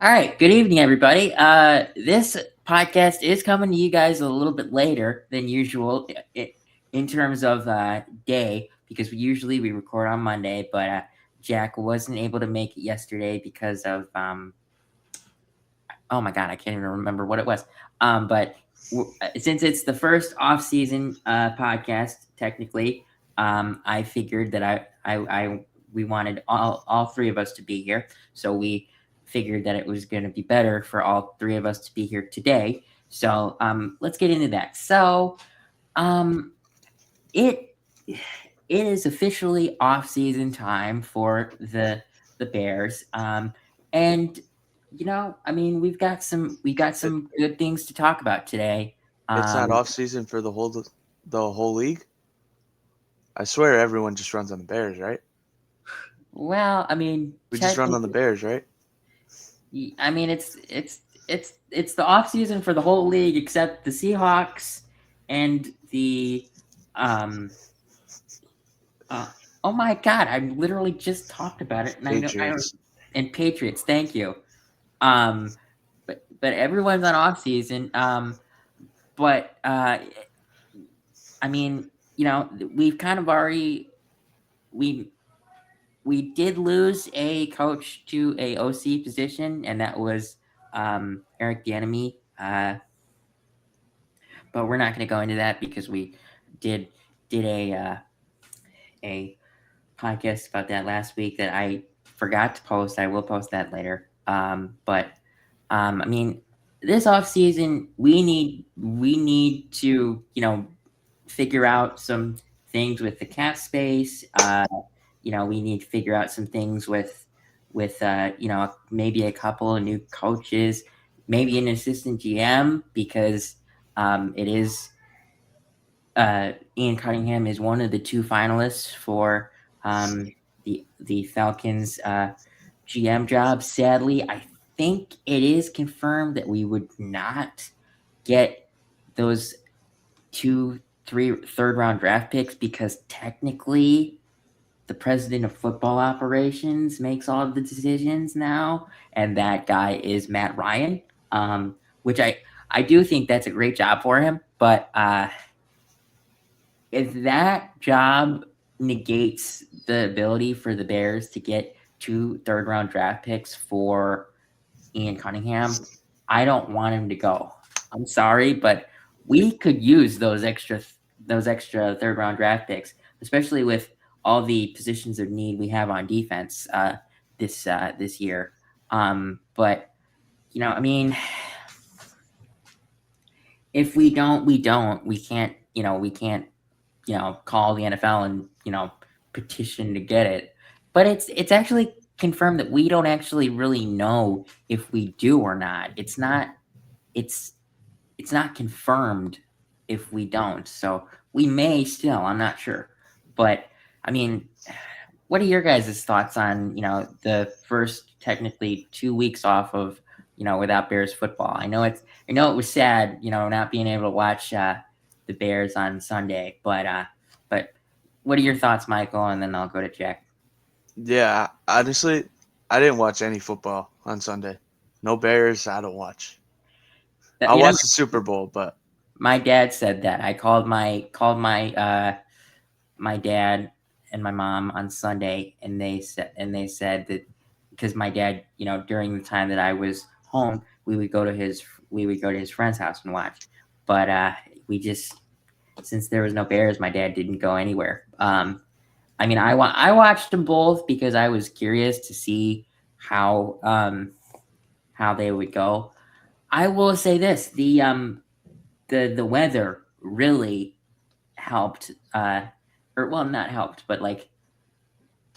All right. Good evening, everybody. This podcast is coming to you guys a little bit later than usual in terms of day because we record on Monday, but Jack wasn't able to make it yesterday because of oh my god, I can't even remember what it was. But since it's the first off-season podcast, technically, I figured that I we wanted all three of us to be here, so we figured that it was going to be better for all three of us to be here today. So let's get into that. So um, it it is officially off-season time for the Bears. And I mean, we got some good things to talk about today. It's not Um, off season for the whole league. I swear everyone just runs on the Bears, right? well, I mean, We just run on the Bears, right? I mean, it's the off season for the whole league except the Seahawks and the um. Uh, oh my God! I literally just talked about it, and I don't. Patriots. And Patriots, thank you. Um, but everyone's on off season. But I mean, we've kind of already we we did lose a coach to a OC position, and that was Eric Bieniemy. But we're not going to go into that because we did did a podcast about that last week that I forgot to post. I will post that later. But I mean, this off season we need to figure out some things with the cap space. We need to figure out some things with maybe a couple of new coaches, maybe an assistant GM because it is Ian Cunningham is one of the two finalists for the Falcons GM job. Sadly, I think it is confirmed that we would not get those two, three, third round draft picks because technically the president of football operations makes all of the decisions now, and that guy is Matt Ryan, which I do think that's a great job for him, but if that job negates the ability for the Bears to get two third round draft picks for Ian Cunningham, I don't want him to go. I'm sorry, but we could use those extra third round draft picks, especially with all the positions of need we have on defense this year. But I mean, if we don't, we don't. We can't. We can't call the NFL and petition to get it. But it's actually confirmed that we don't actually really know if we do or not. It's it's not confirmed if we don't. So we may still. I'm not sure. But I mean, what are your guys' thoughts on the first technically 2 weeks off of without Bears football? I know it was sad not being able to watch the Bears on Sunday, but what are your thoughts, Michael? And then I'll go to Jack. Yeah, honestly, I didn't watch any football on Sunday. No Bears, I don't watch. I You know, watched the Super Bowl, but my dad said that. I called my dad and my mom on Sunday, and they said that because my dad, during the time that I was home, we would go to his friend's house and watch. But we just since there was no Bears, my dad didn't go anywhere. I mean, I watched them both because I was curious to see how they would go. I will say this: the weather really helped, or well, not helped, but like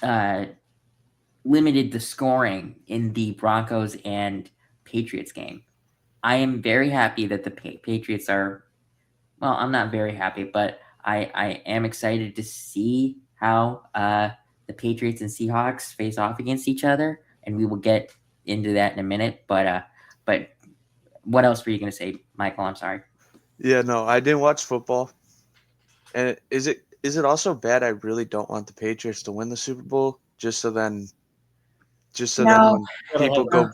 uh, limited the scoring in the Broncos and Patriots game. I am very happy that the Patriots are. Well, I'm not very happy, but I am excited to see how the Patriots and Seahawks face off against each other, and we will get into that in a minute. But what else were you going to say, Michael? I'm sorry. yeah, no, I didn't watch football. And is it also bad I really don't want the Patriots to win the Super Bowl just so then just so then No, when people go,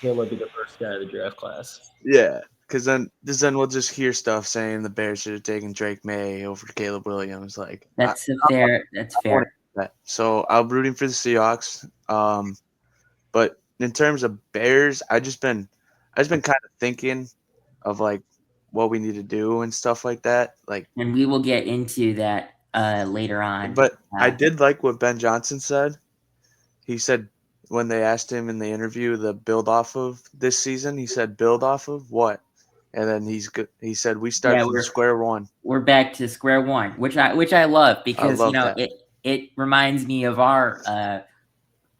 Caleb be the first guy of the draft class. yeah, because then we'll just hear stuff saying the Bears should have taken Drake May over Caleb Williams. Like that's fair. That's fair. that. So I'm rooting for the Seahawks. But in terms of Bears, I just been kind of thinking of like what we need to do and stuff like that. Like, And we will get into that later on. but I did like what Ben Johnson said. He said when they asked him in the interview the build off of this season, he said build off of what? And then he said we start from square one. We're back to square one, which I love because I love that. it reminds me of our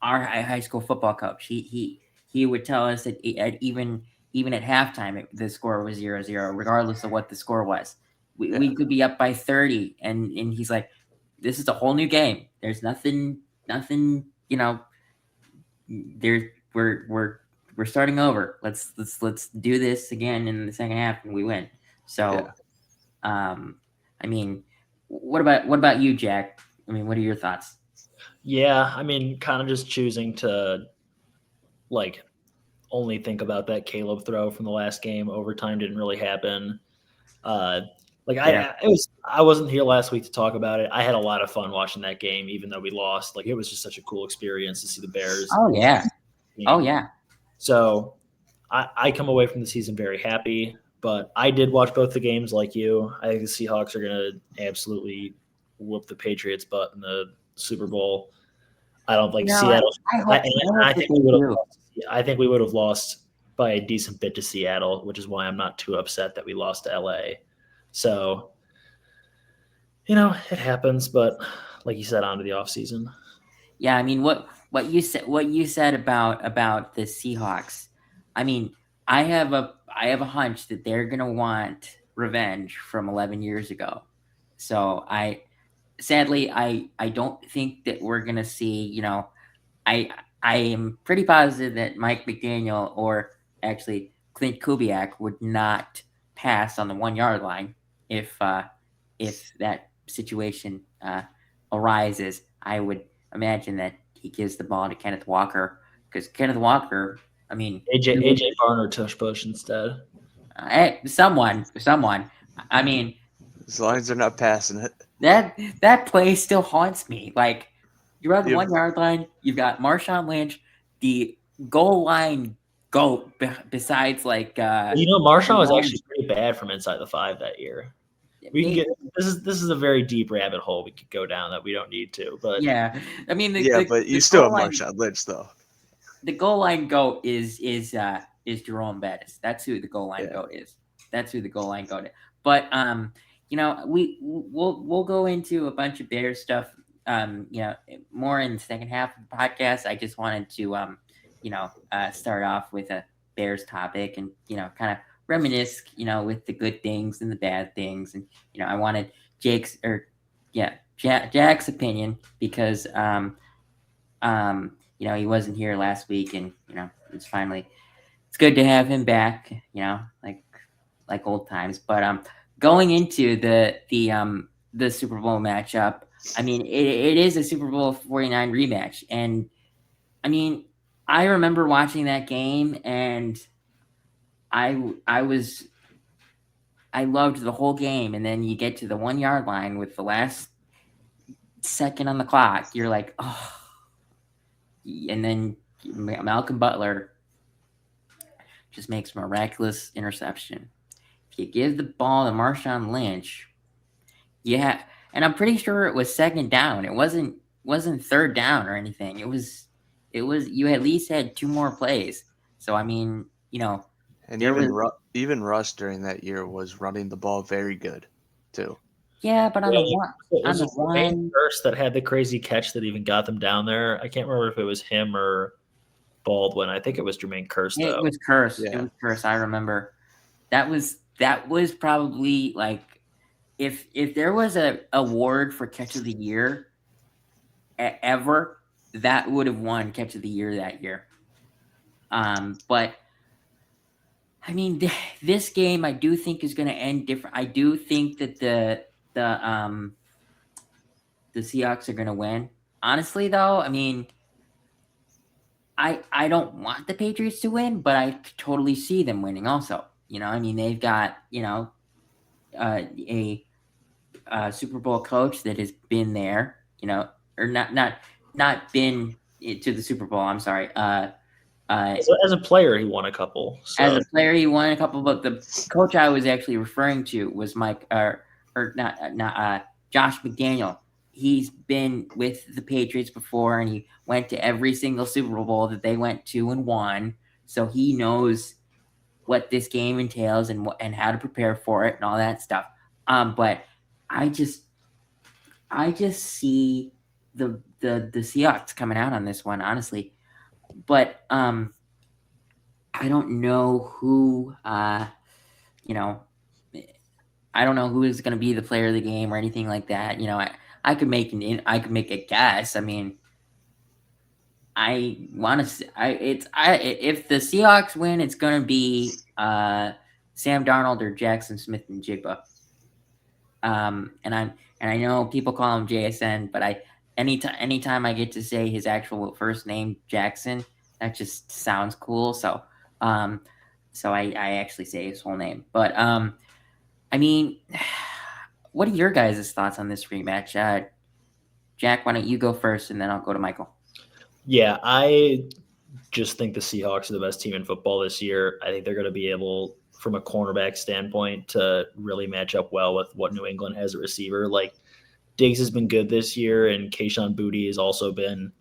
high school football coach. He would tell us that even at halftime the score was 0-0, regardless of what the score was. We could be up by 30, and he's like, this is a whole new game. There's nothing. We're starting over. Let's do this again in the second half, and we win. So, I mean, what about you, Jack? I mean, what are your thoughts? Yeah, I mean, kind of just choosing to like only think about that Caleb throw from the last game. Overtime didn't really happen. I wasn't here last week to talk about it. I had a lot of fun watching that game, even though we lost. Like, it was just such a cool experience to see the Bears. Oh yeah. Oh yeah. So I come away from the season very happy, but I did watch both the games like you. I think the Seahawks are going to absolutely whoop the Patriots' butt in the Super Bowl. I don't like Seattle. I think we would have lost by a decent bit to Seattle, which is why I'm not too upset that we lost to LA. So, it happens, but like you said, on to the offseason. Yeah, I mean, what you said about the Seahawks. I mean, I have a hunch that they're gonna want revenge from 11 years ago. So sadly, I don't think that we're gonna see. I am pretty positive that Mike McDaniel or actually Clint Kubiak would not pass on the 1 yard line if that situation arises. I would imagine that he gives the ball to Kenneth Walker, because Kenneth Walker, I mean, AJ Barner tush push instead. Someone. I mean, as long as they're not passing it. That play still haunts me. Like, you're on the 1 yard line. You've got Marshawn Lynch, the goal line goat. Besides, like, Marshawn was actually pretty bad from inside the 5 that year. We can get this is a very deep rabbit hole we could go down that we don't need to. But yeah, I mean, but you still have Marshawn Lynch though. The goal line goat is Jerome Bettis. That's who the goal line goat is. That's who the goal line goat is. But we'll go into a bunch of Bears stuff. More in the second half of the podcast. I just wanted to start off with a Bears topic and kind of reminisce with the good things and the bad things, and I wanted Jack's opinion because he wasn't here last week, and it's good to have him back, like old times. But going into the Super Bowl matchup, I mean, it is a Super Bowl 49 rematch, and I mean, I remember watching that game, and I loved the whole game, and then you get to the 1 yard line with the last second on the clock. You're like, oh. And then Malcolm Butler just makes a miraculous interception. If you give the ball to Marshawn Lynch, yeah, and I'm pretty sure it was second down. It wasn't third down or anything. It was you at least had 2 more plays. So I mean, and even Russ during that year was running the ball very good too. Yeah, but on the one first that had the crazy catch that even got them down there. I can't remember if it was him or Baldwin. I think it was Jermaine Kearse. It was Kearse. Yeah. It was Kearse. I remember. That was probably like if there was a award for catch of the year ever, that would have won catch of the year that year. But I mean, this game I do think is going to end different. I do think that the Seahawks are going to win. Honestly, though, I mean, I don't want the Patriots to win, but I totally see them winning also. I mean, they've got, a Super Bowl coach that has been there, or not been to the Super Bowl. I'm sorry. As a player, he won a couple. As So a player, he won a couple, but the coach I was actually referring to was Mike, or not Josh McDaniel. He's been with the Patriots before, and he went to every single Super Bowl that they went to and won. So he knows what this game entails and how to prepare for it and all that stuff. But I just see the Seahawks coming out on this one, honestly. But I don't know who I don't know who is going to be the player of the game or anything like that. I could make a guess. I mean, I want to. If the Seahawks win, it's going to be Sam Darnold or Jackson Smith and Jigba. And I know people call him JSN, but anytime I get to say his actual first name, Jackson, that just sounds cool. So I actually say his whole name. But I mean, what are your guys' thoughts on this rematch? Jack, why don't you go first, and then I'll go to Michael. Yeah, I just think the Seahawks are the best team in football this year. I think they're going to be able, from a cornerback standpoint, to really match up well with what New England has at receiver. Like, Diggs has been good this year, and Kayshon Boutte has also been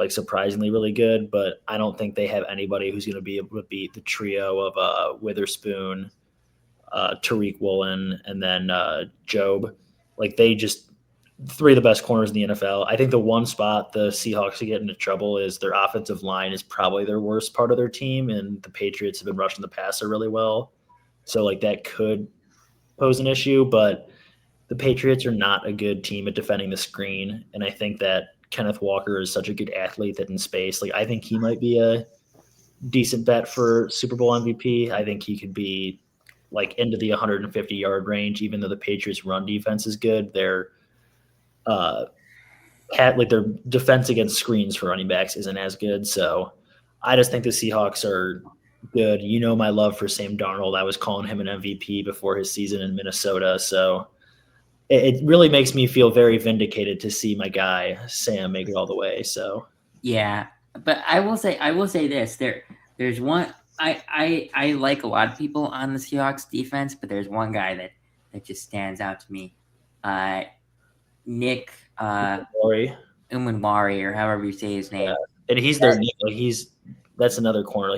surprisingly really good. But I don't think they have anybody who's going to be able to beat the trio of Witherspoon, Tariq Woolen, and then Job. They just three of the best corners in the NFL. I think the one spot the Seahawks get into trouble is their offensive line is probably their worst part of their team, and the Patriots have been rushing the passer really well. So that could pose an issue, but the Patriots are not a good team at defending the screen, and I think that Kenneth Walker is such a good athlete that in space, I think he might be a decent bet for Super Bowl MVP. I think he could be into the 150-yard range, even though the Patriots' run defense is good. Their their defense against screens for running backs isn't as good. So I just think the Seahawks are good. My love for Sam Darnold. I was calling him an MVP before his season in Minnesota. So it really makes me feel very vindicated to see my guy Sam make it all the way. So yeah, but I will say this. There's one I like a lot of people on the Seahawks defense, but there's one guy that just stands out to me. Nick Umanwari, or however you say his name. Yeah. And he's their that's another corner.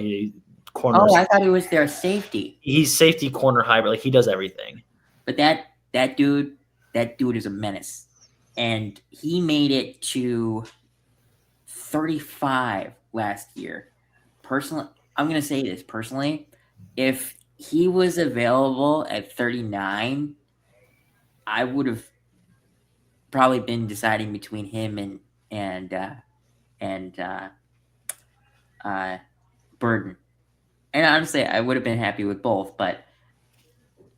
Oh, I thought he was their safety. He's safety corner hybrid. He does everything. But that dude is a menace. And he made it to 35 last year. Personally, I'm going to say this personally. If he was available at 39, I would have probably been deciding between him and Burden. And honestly, I would have been happy with both, but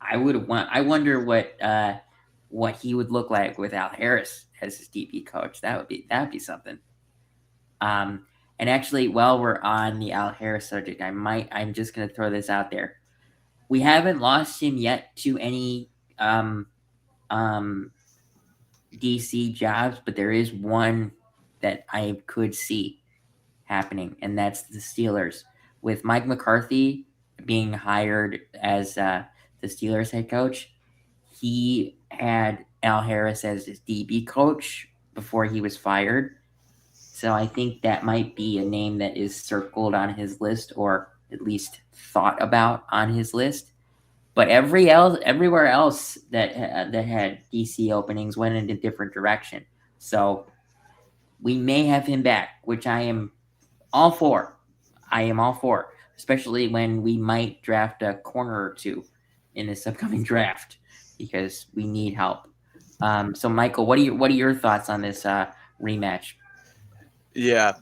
I wonder what he would look like with Al Harris as his DB coach. That would be something. And actually, while we're on the Al Harris subject, I'm just gonna throw this out there. We haven't lost him yet to any DC jobs, but there is one that I could see happening, and that's the Steelers. With Mike McCarthy being hired as the Steelers head coach, he had Al Harris as his DB coach before he was fired. So I think that might be a name that is circled on his list, or at least thought about on his list. But everywhere else that had DC openings went in a different direction. So we may have him back, which I am all for. Especially when we might draft a corner or two in this upcoming draft, because we need help. So Michael, what are your thoughts on this rematch? Yeah.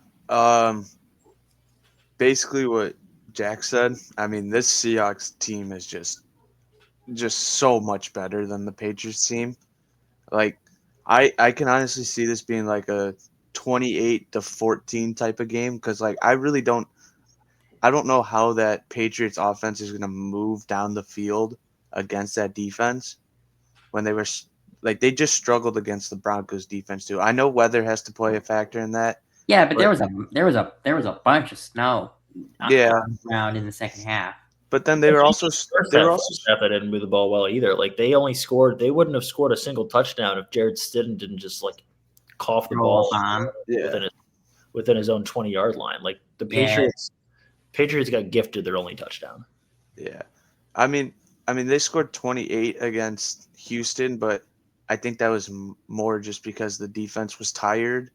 Basically what Jack said. I mean, this Seahawks team is just so much better than the Patriots team. I can honestly see this being like a 28-14 type of game because like I don't know how that Patriots offense is going to move down the field against that defense when they were like they just struggled against the Broncos defense too. I know weather has to play a factor in that. Yeah, but there was a bunch of snow Yeah. on the ground in the second half. But then they were also that didn't move the ball well either. Like they wouldn't have scored a single touchdown if Jared Stidham didn't just like cough the ball within his own 20-yard line. Like the Patriots got gifted their only touchdown. Yeah. I mean they scored 28 against Houston, but I think that was more just because the defense was tired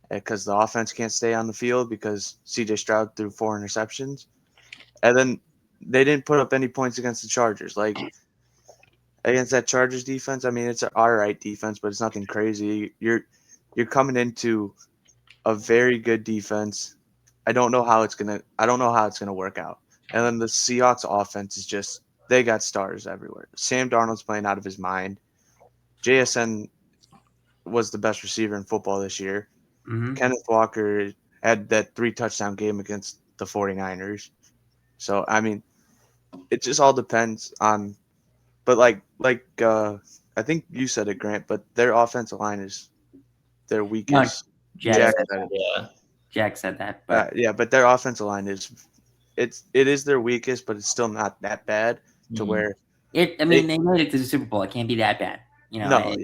because the offense can't stay on the field because CJ Stroud threw 4 interceptions. And then they didn't put up any points against the Chargers. Like against that Chargers defense, I mean it's an all right defense, but it's nothing crazy. You're coming into a very good defense. I don't know how it's gonna work out. And then the Seahawks offense is just they got stars everywhere. Sam Darnold's playing out of his mind. JSN was the best receiver in football this year. Mm-hmm. Kenneth Walker had that 3-touchdown game against the 49ers. So I mean, it just all depends on. But like I think you said it, Grant. But their offensive line is their weakest. Jack said that. But but their offensive line is it is their weakest, but it's still not that bad to where they made it to the Super Bowl. It can't be that bad, you know.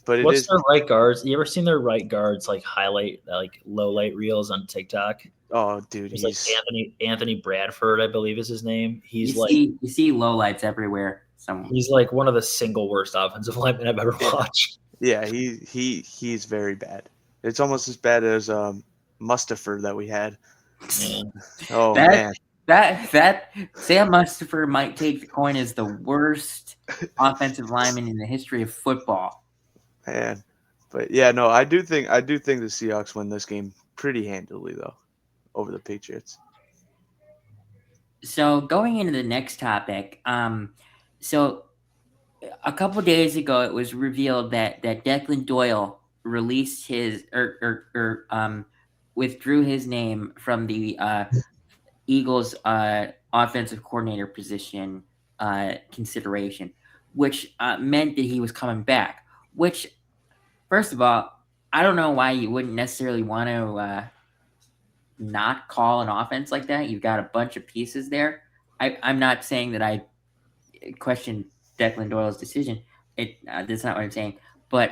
But what's their right guards? You ever seen their right guards like highlight like low light reels on TikTok? Oh, dude, he's like Anthony Bradford, I believe is his name. He's you see low lights everywhere. He's like one of the single worst offensive linemen I've ever watched. Yeah, he's very bad. It's almost as bad as Mustipher that we had. Yeah. Oh man. That Sam Mustipher might take the coin as the worst offensive lineman in the history of football. Man, but yeah, no, I do think the Seahawks win this game pretty handily though, over the Patriots. So going into the next topic, so a couple days ago it was revealed that Declan Doyle released his withdrew his name from the Eagles offensive coordinator position consideration, which meant that he was coming back. Which, first of all, I don't know why you wouldn't necessarily want to not call an offense like that. You've got a bunch of pieces there. I'm not saying that I question Declan Doyle's decision. That's not what I'm saying. But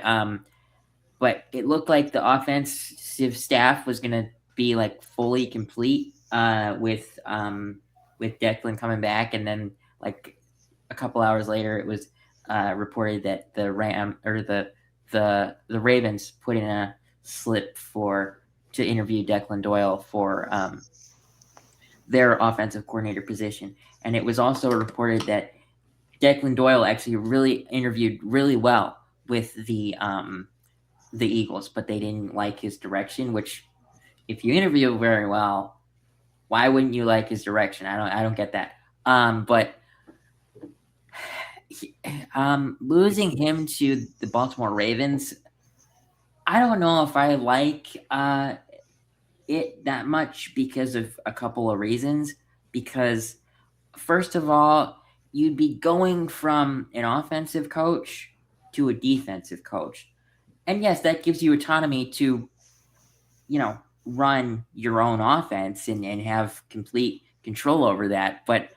it looked like the offensive staff was going to be like fully complete with Declan coming back, and then like a couple hours later, it was reported that the Ravens put in a slip to interview Declan Doyle for their offensive coordinator position, and it was also reported that Declan Doyle actually really interviewed really well with the Eagles, but they didn't like his direction. Which, if you interview very well, why wouldn't you like his direction? I don't get that. But losing him to the Baltimore Ravens, I don't know if I like it that much because of a couple of reasons. Because first of all, you'd be going from an offensive coach to a defensive coach. And yes, that gives you autonomy to, run your own offense and have complete control over that. But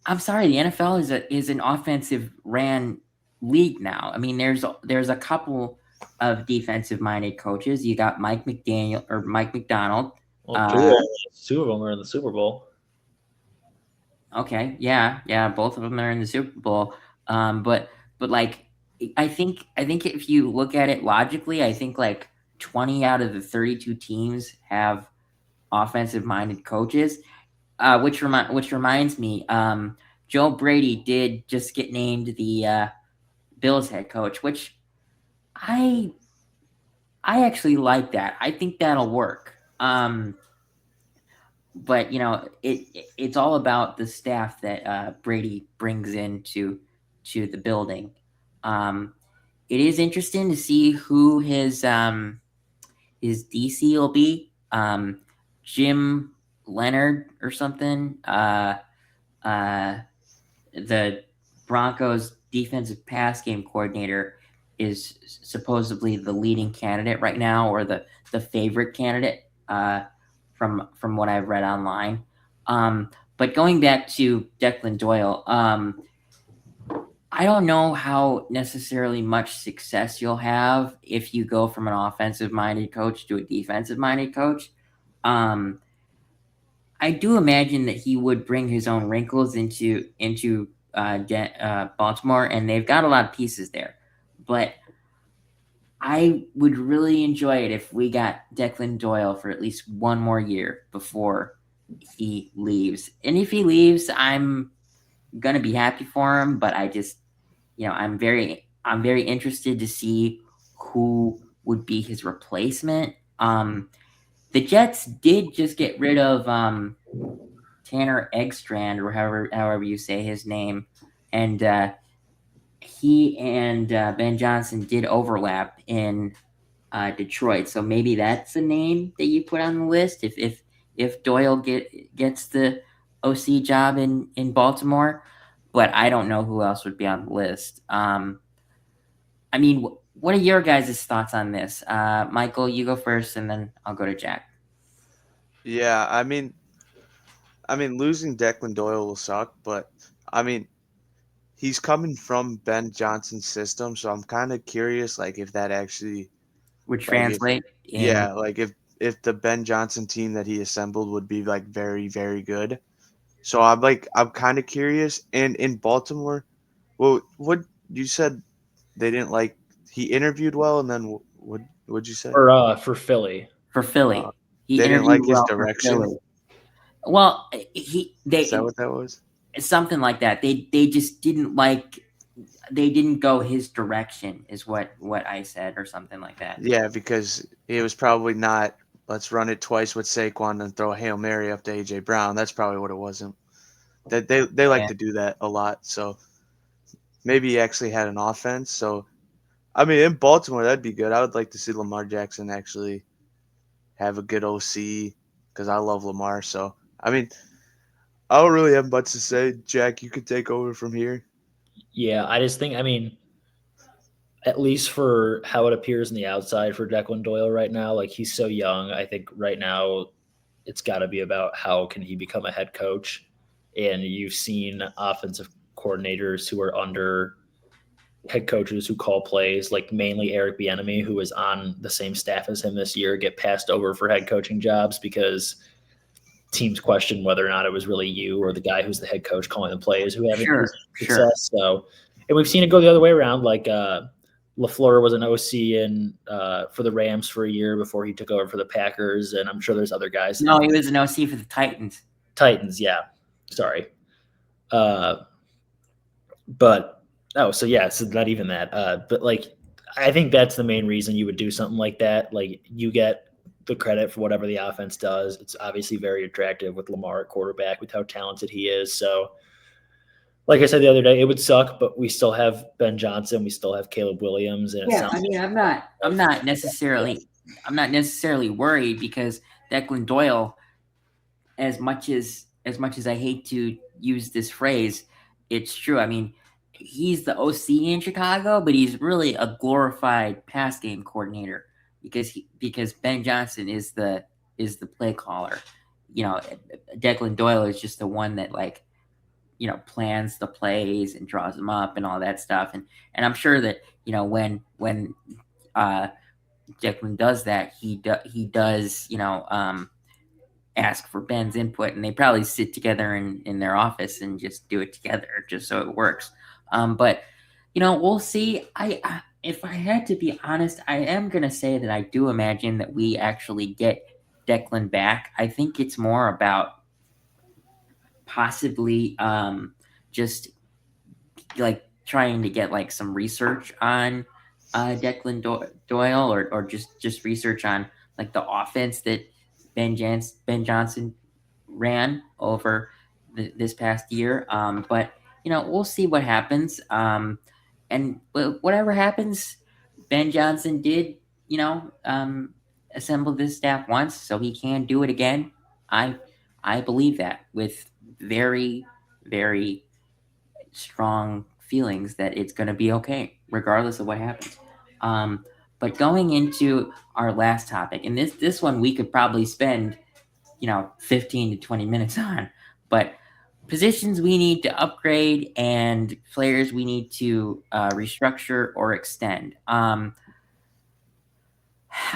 I'm sorry, the NFL is an offensive ran league now. I mean, there's a couple of defensive minded coaches. You got Mike McDonald. Well, two of them are in the Super Bowl. Okay, yeah, both of them are in the Super Bowl. But like, I think if you look at it logically, I think like 20 out of the 32 teams have offensive-minded coaches. Which reminds me, Joe Brady did just get named the Bills head coach, which I actually like that. I think that'll work. But it's all about the staff that Brady brings into the building. It is interesting to see who his his DC will be. Jim Leonard or something. The Broncos defensive pass game coordinator is supposedly the leading candidate right now, or the favorite candidate from what I've read online. But going back to Declan Doyle, I don't know how necessarily much success you'll have if you go from an offensive-minded coach to a defensive-minded coach. I do imagine that he would bring his own wrinkles into Baltimore, and they've got a lot of pieces there. But I would really enjoy it if we got Declan Doyle for at least one more year before he leaves. And if he leaves, I'm gonna be happy for him. But I just, I'm very interested to see who would be his replacement. The Jets did just get rid of Tanner Eggstrand, or however you say his name, and he and Ben Johnson did overlap in Detroit. So maybe that's a name that you put on the list if Doyle gets the OC job in Baltimore. But I don't know who else would be on the list. I mean, what are your guys' thoughts on this? Michael, you go first, and then I'll go to Jack. Yeah, I mean, losing Declan Doyle will suck, but I mean, he's coming from Ben Johnson's system, so I'm kind of curious, like, if that actually would translate. Like if the Ben Johnson team that he assembled would be like very, very good. So I'm kind of curious. And in Baltimore, well, what you said they didn't like. He interviewed well, and then what'd you say? For Philly. For Philly, they didn't like his direction. Well, Is that what that was? Something like that. They just didn't like. They didn't go his direction, is what I said, or something like that. Yeah, because it was probably not. Let's run it twice with Saquon and throw a Hail Mary up to AJ Brown. That's probably what it wasn't. That they like to do that a lot. So maybe he actually had an offense. So I mean, in Baltimore, that'd be good. I would like to see Lamar Jackson actually have a good OC because I love Lamar. So I mean, I don't really have much to say. Jack, you could take over from here. Yeah, I just think, I mean, at least for how it appears in the outside for Declan Doyle right now, like he's so young. I think right now it's got to be about how can he become a head coach. And you've seen offensive coordinators who are under head coaches who call plays, like mainly Eric Bieniemy, who was on the same staff as him this year, get passed over for head coaching jobs because teams question whether or not it was really you or the guy who's the head coach calling the plays who haven't success. So, and we've seen it go the other way around. Like LaFleur was an OC for the Rams for a year before he took over for the Packers, and I'm sure there's other guys. No, he was an OC for the Titans. Titans, yeah. Sorry. So not even that. But like, I think that's the main reason you would do something like that. Like, you get the credit for whatever the offense does. It's obviously very attractive with Lamar at quarterback, with how talented he is. So, like I said the other day, it would suck, but we still have Ben Johnson, we still have Caleb Williams, and I'm not necessarily worried because Declan Doyle, as much as I hate to use this phrase, it's true. I mean, he's the OC in Chicago, but he's really a glorified pass game coordinator because Ben Johnson is the play caller. Declan Doyle is just the one that plans the plays and draws them up and all that stuff. And I'm sure that, when Declan does that, he does, ask for Ben's input, and they probably sit together in their office and just do it together just so it works. But we'll see. If I had to be honest, I am going to say that I do imagine that we actually get Declan back. I think it's more about possibly just like trying to get like some research on Declan Doyle or just research on like the offense that Ben Johnson ran over this past year. But we'll see what happens. And whatever happens, Ben Johnson did assembled this staff once, so he can do it again. I believe that with very, very strong feelings that it's going to be okay, regardless of what happens. But going into our last topic, and this one we could probably spend 15 to 20 minutes on, but positions we need to upgrade and players we need to restructure or extend. I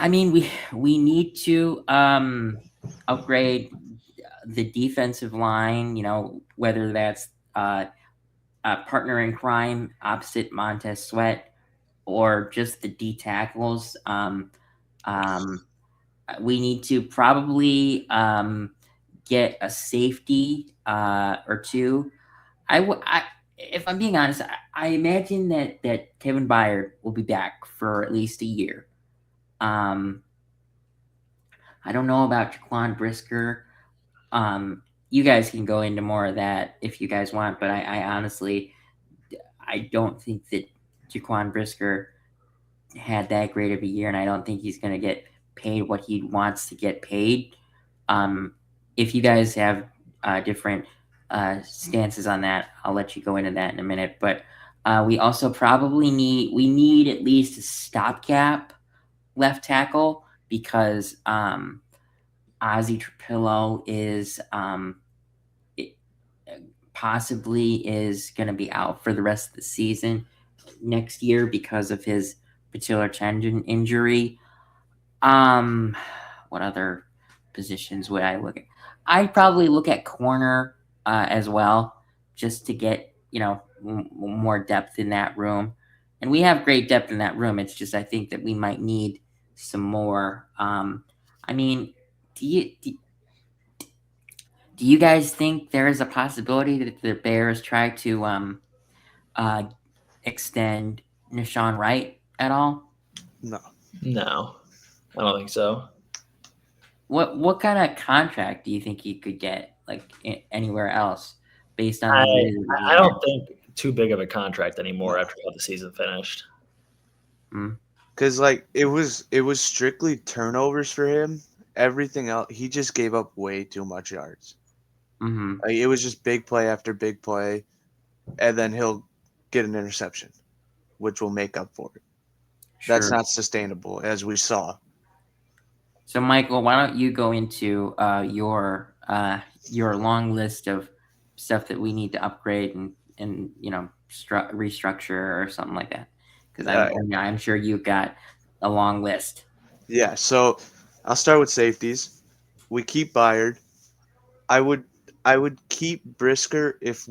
mean, we need to upgrade the defensive line. Whether that's a partner in crime opposite Montez Sweat or just the D tackles. Um, we need to probably get a safety or two. If I'm being honest, I imagine that Kevin Byard will be back for at least a year. I don't know about Jaquan Brisker. You guys can go into more of that if you guys want, but I honestly, I don't think that Jaquan Brisker had that great of a year, and I don't think he's going to get paid what he wants to get paid. If you guys have different stances on that, I'll let you go into that in a minute. But we also probably need at least a stopgap left tackle because Ozzy Trapillo is possibly is going to be out for the rest of the season next year because of his patellar tendon injury. What other positions would I look at? I'd probably look at corner as well, just to get more depth in that room. And we have great depth in that room. It's just I think that we might need some more. I mean, do you guys think there is a possibility that the Bears try to extend Nahshon Wright at all? No. No, I don't think so. What kind of contract do you think he could get, like anywhere else, based on I, the years that he I had? don't think too big of a contract anymore after how the season finished. Because like it was strictly turnovers for him. Everything else, he just gave up way too much yards. Mm-hmm. Like, it was just big play after big play, and then he'll get an interception, which will make up for it. Sure. That's not sustainable, as we saw. So, Michael, why don't you go into your long list of stuff that we need to upgrade and restructure or something like that? Because I'm sure you've got a long list. Yeah, so I'll start with safeties. We keep Byard. I would keep Brisker if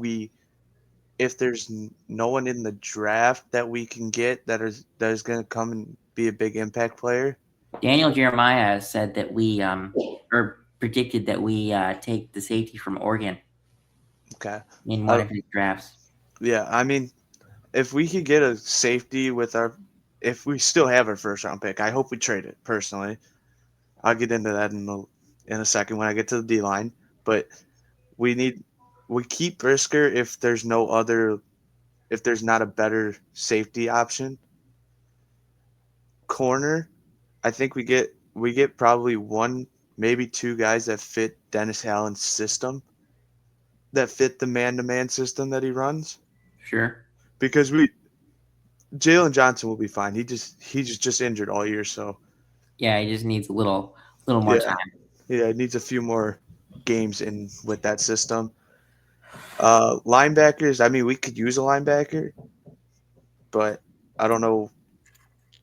there's no one in the draft that we can get that is going to come and be a big impact player. Daniel Jeremiah said that we or predicted that we take the safety from Oregon. Okay. In one of his drafts. Yeah, I mean, if we could get a safety if we still have our first round pick, I hope we trade it personally. I'll get into that in a second when I get to the D line. But we keep Brisker if there's not a better safety option. Corner, I think we get probably one, maybe two guys that fit Dennis Allen's system, that fit the man-to-man system that he runs. Sure. Because Jalen Johnson will be fine. He's just injured all year, so yeah, he just needs a little more time. Yeah, it needs a few more games in with that system. Linebackers, I mean, we could use a linebacker, but I don't know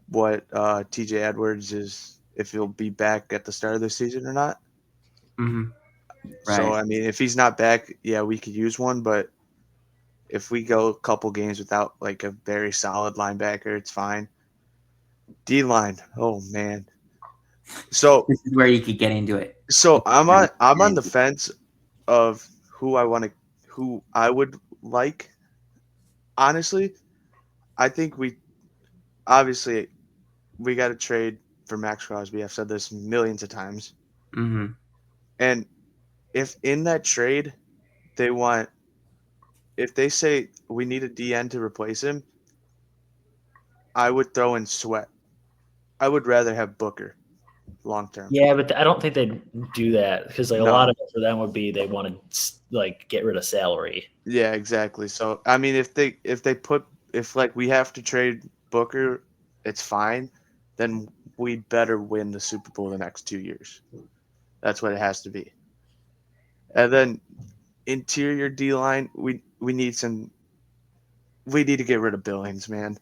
what TJ Edwards is, if he'll be back at the start of the season or not. Mm-hmm. Right. So, I mean, if he's not back, yeah, we could use one, but if we go a couple games without like a very solid linebacker, it's fine. D-line, oh man. So this is where you could get into it. So I'm on the fence of who I would like. Honestly, I think we got to trade for Max Crosby. I've said this millions of times. Mm-hmm. And if in that trade if they say we need a DN to replace him, I would throw in Sweat. I would rather have Booker. long term. Yeah, but I don't think they'd do that because like a No. lot of it for them would be they want to like get rid of salary. Yeah, exactly. So I mean, if like we have to trade Booker, it's fine. Then we better win the Super Bowl the next 2 years. That's what it has to be. And then interior D line, we need to get rid of Billings, man.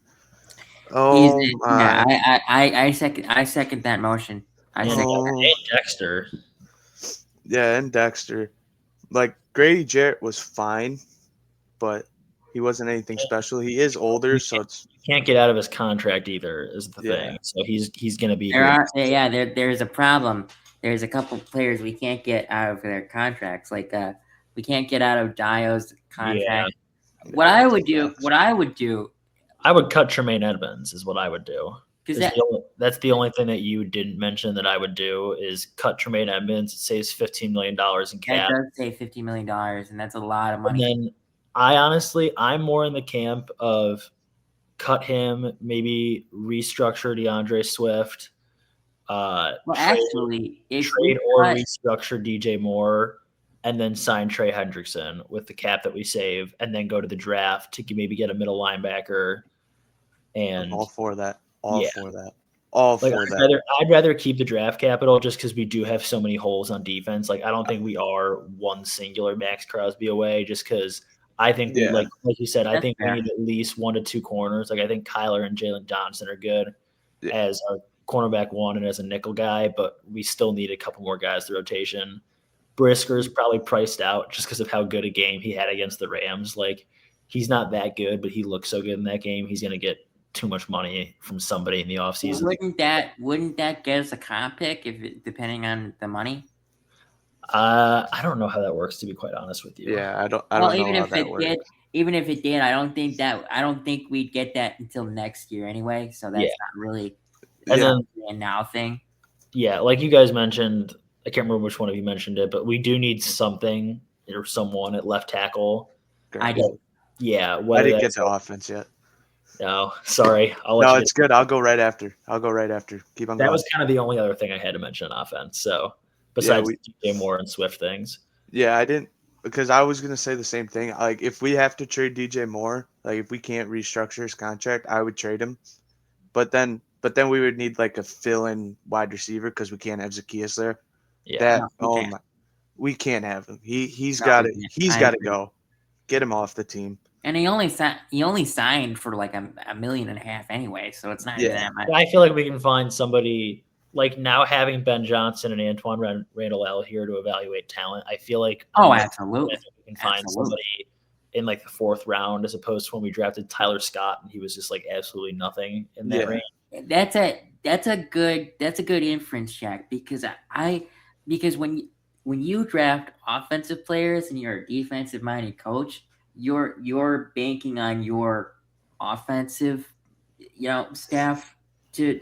Oh my! I second that motion. I second that. And Dexter. Yeah, and Dexter. Like Grady Jarrett was fine, but he wasn't anything special. He is older, so it's Can't get out of his contract either. Is the thing. So he's going to be here. There's a problem. There's a couple players we can't get out of their contracts. Like we can't get out of Dio's contract. Yeah. What I would do. I would cut Tremaine Edmonds. Is what I would do. Because that's the only thing that you didn't mention that I would do is cut Tremaine Edmonds. It saves $15 million in cap. That does save $50 million, and that's a lot of money. And then I'm more in the camp of cut him, maybe restructure DeAndre Swift. Trade or restructure DJ Moore, and then sign Trey Hendrickson with the cap that we save, and then go to the draft to maybe get a middle linebacker. And I'm all for that. All for that. I'd rather keep the draft capital just because we do have so many holes on defense. Like I don't think we are one singular Max Crosby away. Just because I think like you said, I think we need at least 1 to 2 corners. Like I think Kyler and Jalen Johnson are good as our cornerback 1 and as a nickel guy, but we still need a couple more guys to rotation. Brisker's probably priced out just because of how good a game he had against the Rams. Like he's not that good, but he looked so good in that game. He's gonna get too much money from somebody in the offseason. Wouldn't that get us a comp pick depending on the money? I don't know how that works, to be quite honest with you. Yeah, I don't know how that works. Even if it did, I don't think we'd get that until next year anyway. So that's not really a now thing. Yeah, like you guys mentioned, I can't remember which one of you mentioned it, but we do need something or someone at left tackle. I did. Yeah, I didn't get to offense yet. No, sorry. No, it's good. I'll go right after. Keep on going. That was kind of the only other thing I had to mention on offense. So besides DJ Moore and Swift things. Yeah, I didn't because I was gonna say the same thing. Like if we have to trade DJ Moore, like if we can't restructure his contract, I would trade him. But then we would need like a fill-in wide receiver because we can't have Zacchaeus there. Yeah. We can't have him. He's got to go. Get him off the team. And he only signed for like $1.5 million anyway, so it's not even that much. I feel like we can find somebody like now having Ben Johnson and Antoine Randall L here to evaluate talent. I feel like absolutely we can find somebody in like the 4th round as opposed to when we drafted Tyler Scott and he was just like absolutely nothing in that range. That's a good inference, Jack, because when you draft offensive players and you're a defensive minded coach, you're banking on your offensive staff to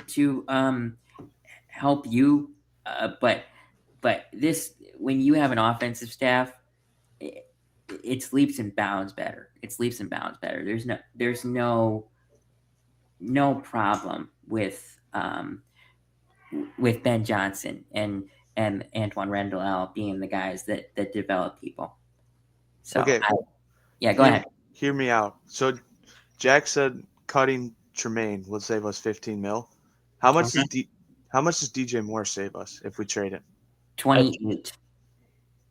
help you, but this when you have an offensive staff, it's leaps and bounds better. There's no problem with Ben Johnson and Antoine Randall L being the guys that develop people. So okay. Go ahead. Hear me out. So Jack said cutting Tremaine will save us $15 million. How much does DJ Moore save us if we trade him? 28.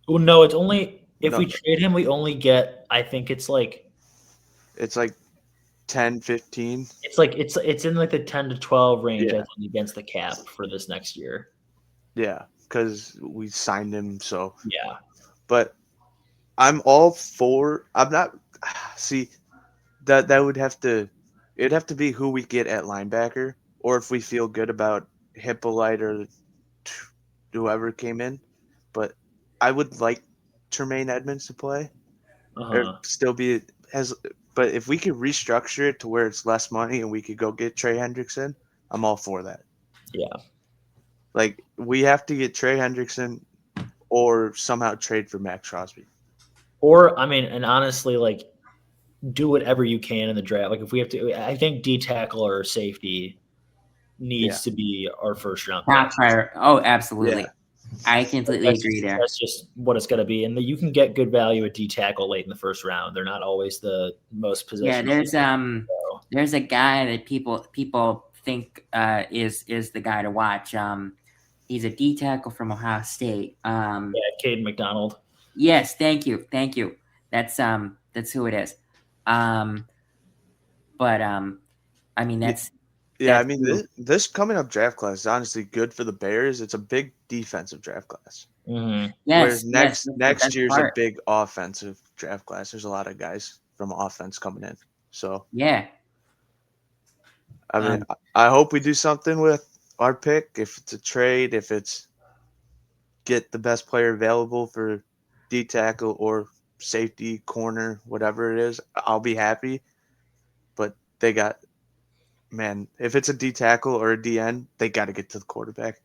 Well, no, it's only if we trade him, we only get. I think it's like 10, 15. It's in like the 10 to 12 range. I think against the cap for this next year. Yeah, because we signed him. So but. I'm all for. I'm not. See, that would have to. It'd have to be who we get at linebacker, or if we feel good about Hippolyte or whoever came in. But I would like Tremaine Edmonds to play, or still be as. But if we could restructure it to where it's less money and we could go get Trey Hendrickson, I'm all for that. Yeah. Like we have to get Trey Hendrickson, or somehow trade for Max Crosby. Or, I mean, and honestly, like, do whatever you can in the draft. Like, if we have to, I think D tackle or safety needs to be our first round Top pick. prior. Oh, absolutely. Yeah. I completely agree there. That's just what it's going to be. And you can get good value at D tackle late in the first round. They're not always the most Yeah, possession. there's a guy that people think is the guy to watch. He's a D tackle from Ohio State. Yeah, Caden McDonald. Yes, thank you. That's who it is. But I mean that's Yeah, I mean this coming up draft class is honestly good for the Bears. It's a big defensive draft class. Mm-hmm. yes. Whereas Yes, next year's part. a big offensive draft class. There's a lot of guys from offense coming in. So Yeah. I mean, I hope we do something with our pick. If it's a trade, if it's get the best player available for D tackle or safety, corner, whatever it is, I'll be happy. But they got, man, if it's a D tackle or a DN, they got to get to the quarterback.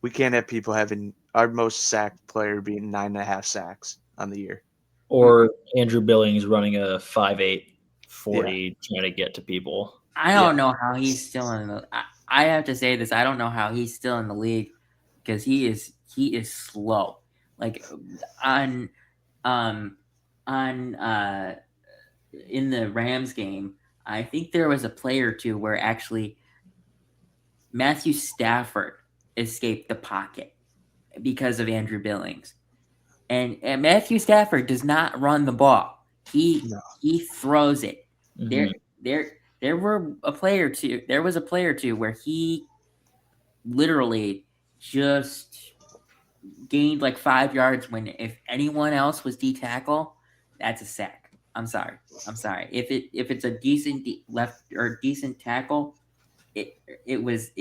We can't have people having our most sacked player being 9.5 sacks on the year. Or Andrew Billings running a 5'8", 40 trying to get to people. I don't know how he's still in the. I have to say this. I don't know how he's still in the league because he is slow. Like on in the Rams game, I think there was a play or two where actually Matthew Stafford escaped the pocket because of Andrew Billings, and Matthew Stafford does not run the ball. He throws it. Mm-hmm. There was a play or two where he literally just gained like 5 yards when if anyone else was D tackle, that's a sack. I'm sorry. If it's a decent left or decent tackle, it would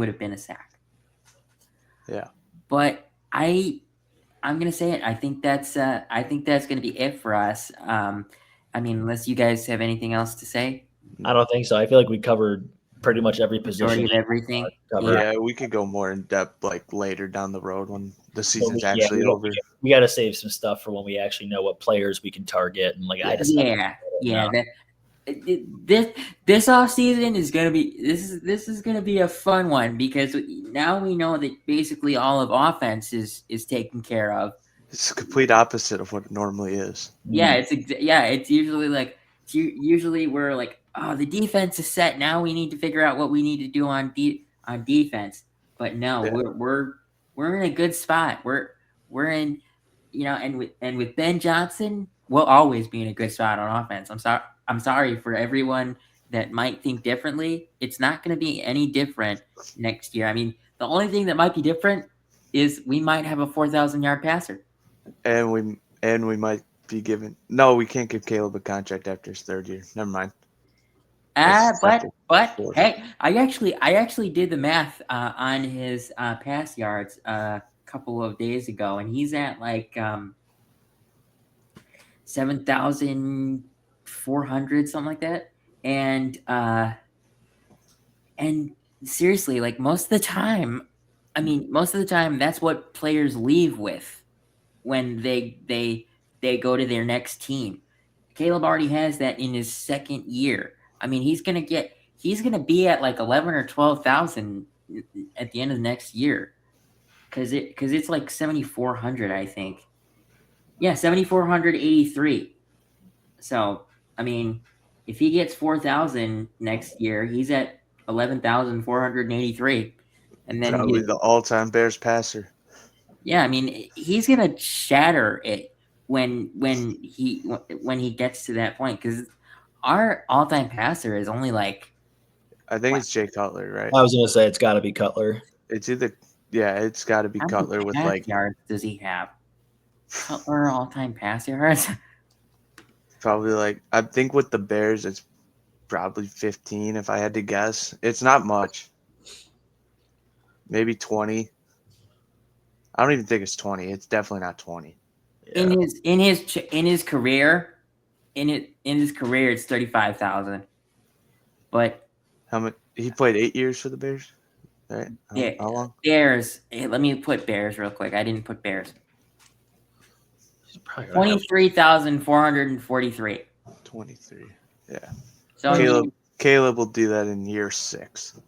have been a sack. Yeah. But I'm gonna say it. I think that's gonna be it for us. I mean, unless you guys have anything else to say. I don't think so. I feel like we covered pretty much every position. Majority of everything. Yeah, we could go more in depth like later down the road when the season's actually over. We got to save some stuff for when we actually know what players we can target and This off season is gonna be this is gonna be a fun one because now we know that basically all of offense is taken care of. It's the complete opposite of what it normally is. Yeah, it's usually we're like, oh, the defense is set. Now we need to figure out what we need to do on defense. But no, we're in a good spot. We're in, and with Ben Johnson, we'll always be in a good spot on offense. I'm sorry for everyone that might think differently. It's not going to be any different next year. I mean, the only thing that might be different is we might have a 4,000-yard passer. And we might be given. No, we can't give Caleb a contract after his third year. Never mind. But hey, I actually did the math on his pass yards a couple of days ago, and he's at like 7,400, something like that. And seriously, like most of the time, that's what players leave with when they go to their next team. Caleb already has that in his second year. I mean, he's gonna be at like 11 or 12,000 at the end of the next year, because it's like 7,400, I think. Yeah, 7,483. So I mean, if he gets 4,000 next year, he's at 11,483, and then probably the all-time Bears passer. Yeah, I mean, he's gonna shatter it when he gets to that point, because our all-time passer is only like, I think it's Jay Cutler, right? I was gonna say it's got to be Cutler. It's either it's got to be Cutler with like yards does he have? Cutler all-time pass yards? Probably like I think with the Bears it's probably 15 if I had to guess. It's not much. Maybe 20. I don't even think it's 20. It's definitely not 20. Yeah. In his career, it's 35,000. But how much he played 8 years for the Bears, right? Yeah, how long? Bears. Let me put Bears real quick. I didn't put Bears. 23,443. 23. Yeah. So Caleb will do that in year 6.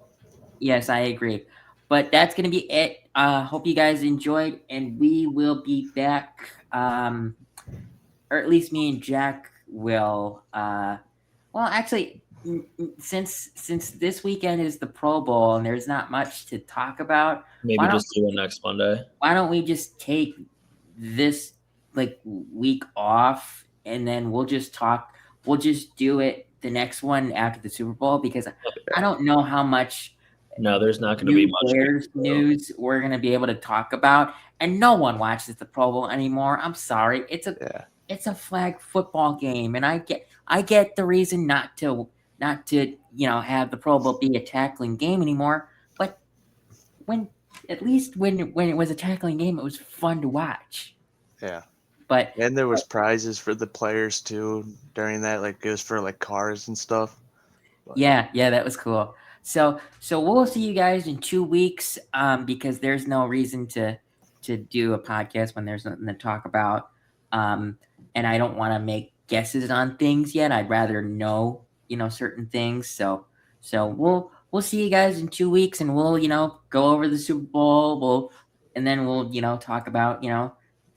Yes, I agree. But that's going to be it. Hope you guys enjoyed, and we will be back. Or at least me and Jack will. Well, actually, since this weekend is the Pro Bowl and there's not much to talk about, Maybe just do it next Monday. Why don't we just take this week off and then we'll just talk? We'll just do it the next one after the Super Bowl because I don't know how much. No, there's not going to be much Bears news we're going to be able to talk about, and no one watches the Pro Bowl anymore. I'm sorry, it's a flag football game, and I get the reason not to have the Pro Bowl be a tackling game anymore. But when it was a tackling game, it was fun to watch. Yeah. And there was prizes for the players too during that, it was for cars and stuff. But. Yeah, that was cool. So we'll see you guys in 2 weeks because there's no reason to do a podcast when there's nothing to talk about. And I don't want to make guesses on things yet. I'd rather know, certain things. So we'll see you guys in 2 weeks and we'll, go over the Super Bowl. We'll talk about,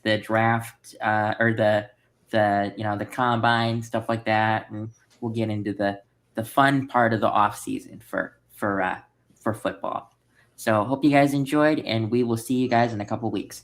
the draft or the combine, stuff like that. And we'll get into the fun part of the off season for football. So hope you guys enjoyed, and we will see you guys in a couple weeks.